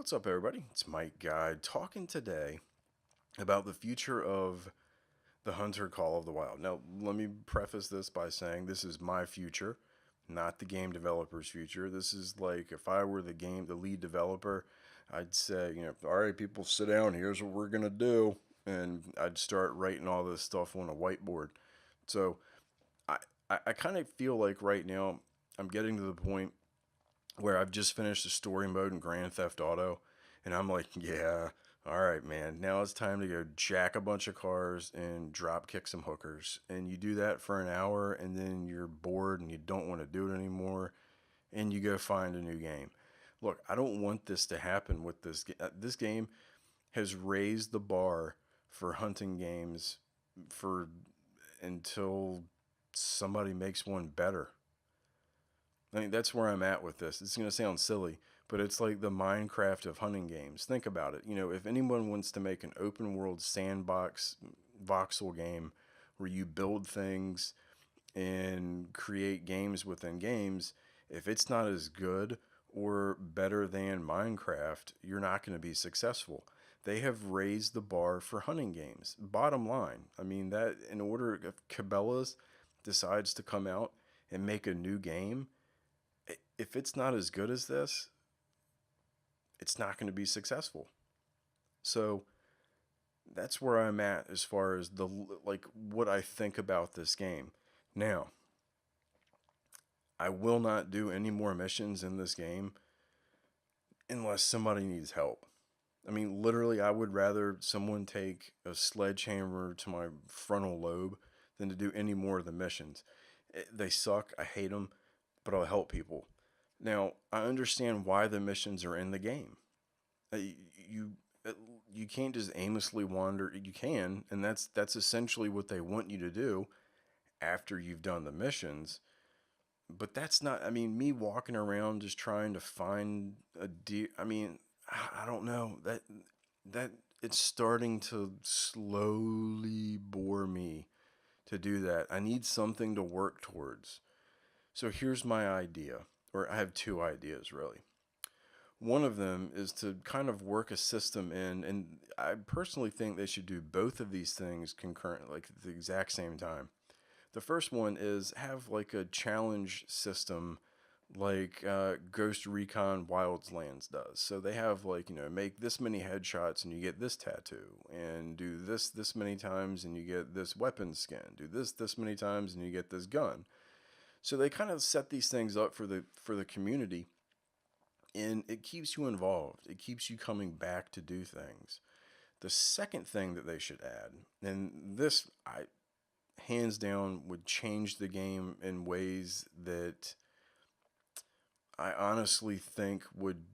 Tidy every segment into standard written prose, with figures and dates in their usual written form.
What's up, everybody? It's Mike Guide talking today about the future of the Hunter Call of the Wild. Now, let me preface this by saying this is my future, not the game developer's future. This is like if I were the lead developer, I'd say, all right, people, sit down. Here's what we're gonna do, and I'd start writing all this stuff on a whiteboard. So, I I kind of feel like right now I'm getting to the point where I've just finished the story mode in Grand Theft Auto, and I'm like, yeah, all right, man. Now it's time to go jack a bunch of cars and drop kick some hookers. And you do that for an hour, and then you're bored and you don't want to do it anymore, and you go find a new game. Look, I don't want this to happen with this game. This game has raised the bar for hunting games for until somebody makes one better. I mean, that's where I'm at with this. It's going to sound silly, but it's like the Minecraft of hunting games. Think about it. If anyone wants to make an open world sandbox voxel game where you build things and create games within games, if it's not as good or better than Minecraft, you're not going to be successful. They have raised the bar for hunting games. Bottom line, I mean, that in order, if Cabela's decides to come out and make a new game, if it's not as good as this, it's not going to be successful. So that's where I'm at as far as what I think about this game. Now, I will not do any more missions in this game unless somebody needs help. I mean, literally, I would rather someone take a sledgehammer to my frontal lobe than to do any more of the missions. They suck. I hate them, but I'll help people. Now, I understand why the missions are in the game. You uh, you can't just aimlessly wander. You can, and that's essentially what they want you to do after you've done the missions. But that's not. I mean, me walking around just trying to find a deer. I mean, I don't know that it's starting to slowly bore me to do that. I need something to work towards. So here's my idea, or I have two ideas really. One of them is to kind of work a system in, and I personally think they should do both of these things concurrent, like at the exact same time. The first one is have like a challenge system like Ghost Recon Wildlands does. So they have like, make this many headshots and you get this tattoo, and do this many times and you get this weapon skin, do this many times and you get this gun. So they kind of set these things up for the community, and it keeps you involved. It keeps you coming back to do things. The second thing that they should add, and this I hands down would change the game in ways that I honestly think would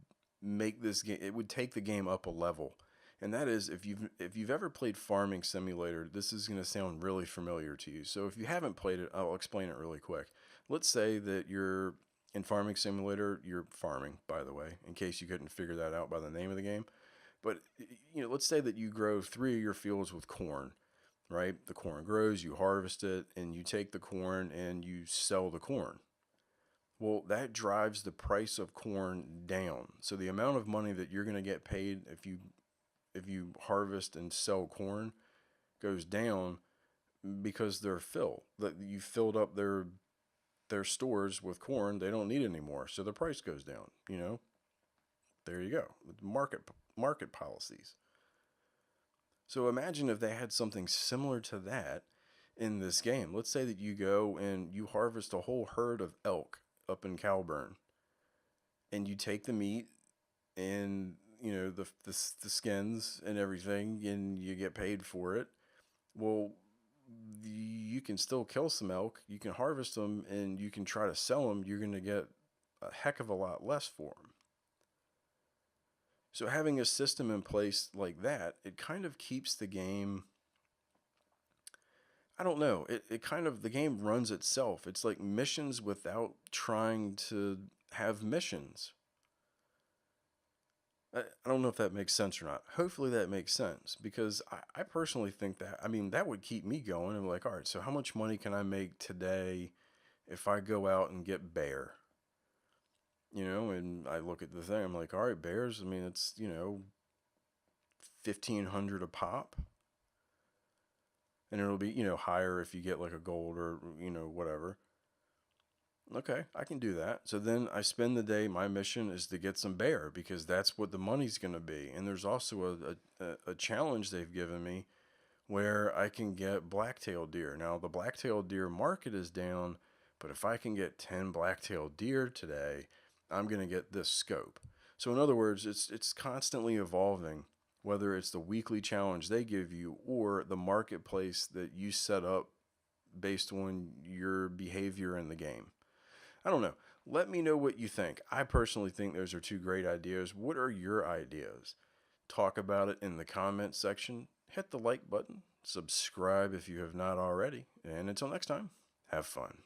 make this game, it would take the game up a level. And that is, if you've ever played Farming Simulator, this is going to sound really familiar to you. So if you haven't played it, I'll explain it really quick. Let's say that you're in Farming Simulator, you're farming, by the way, in case you couldn't figure that out by the name of the game. But let's say that you grow 3 of your fields with corn, right? The corn grows, you harvest it, and you take the corn and you sell the corn. Well, that drives the price of corn down. So the amount of money that you're going to get paid if you harvest and sell corn goes down because they're filled. That you filled up their stores with corn, they don't need anymore, so the price goes down. There you go. Market policies. So imagine if they had something similar to that in this game. Let's say that you go and you harvest a whole herd of elk up in Calburn, and you take the meat and the skins and everything, and you get paid for it. Well, you can still kill some elk. You can harvest them, and you can try to sell them. You're going to get a heck of a lot less for them. So having a system in place like that, it kind of keeps the game. I don't know. It kind of, the game runs itself. It's like missions without trying to have missions. I don't know if that makes sense or not. Hopefully that makes sense, because I personally think that, I mean, that would keep me going. I'm like, all right, so how much money can I make today if I go out and get bear? And I look at the thing, I'm like, all right, bears, I mean, it's, 1,500 a pop. And it'll be, higher if you get like a gold or, whatever. Okay, I can do that. So then I spend the day, my mission is to get some bear because that's what the money's going to be. And there's also a challenge they've given me where I can get black-tailed deer. Now, the black-tailed deer market is down, but if I can get 10 black-tailed deer today, I'm going to get this scope. So in other words, it's constantly evolving, whether it's the weekly challenge they give you or the marketplace that you set up based on your behavior in the game. I don't know. Let me know what you think. I personally think those are two great ideas. What are your ideas? Talk about it in the comments section. Hit the like button. Subscribe if you have not already. And until next time, have fun.